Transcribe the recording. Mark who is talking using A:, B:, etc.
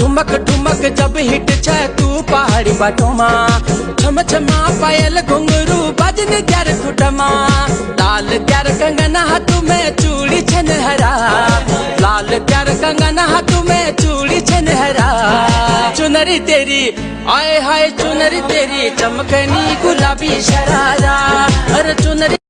A: ठुमक ठुमक जब हिट छ तू पहाड़ी बाटोमा, छम छमा पायल घुंघरू बजन त्यार खुटमा, लाल त्यार कंगन हाथ में चूड़ी छनहरा, लाल त्यार कंगन हाथ में चूड़ी छनहरा। चुनरी तेरी आए हाय चुनरी तेरी चमकनी गुलाबी शरारा, अरे चुनरी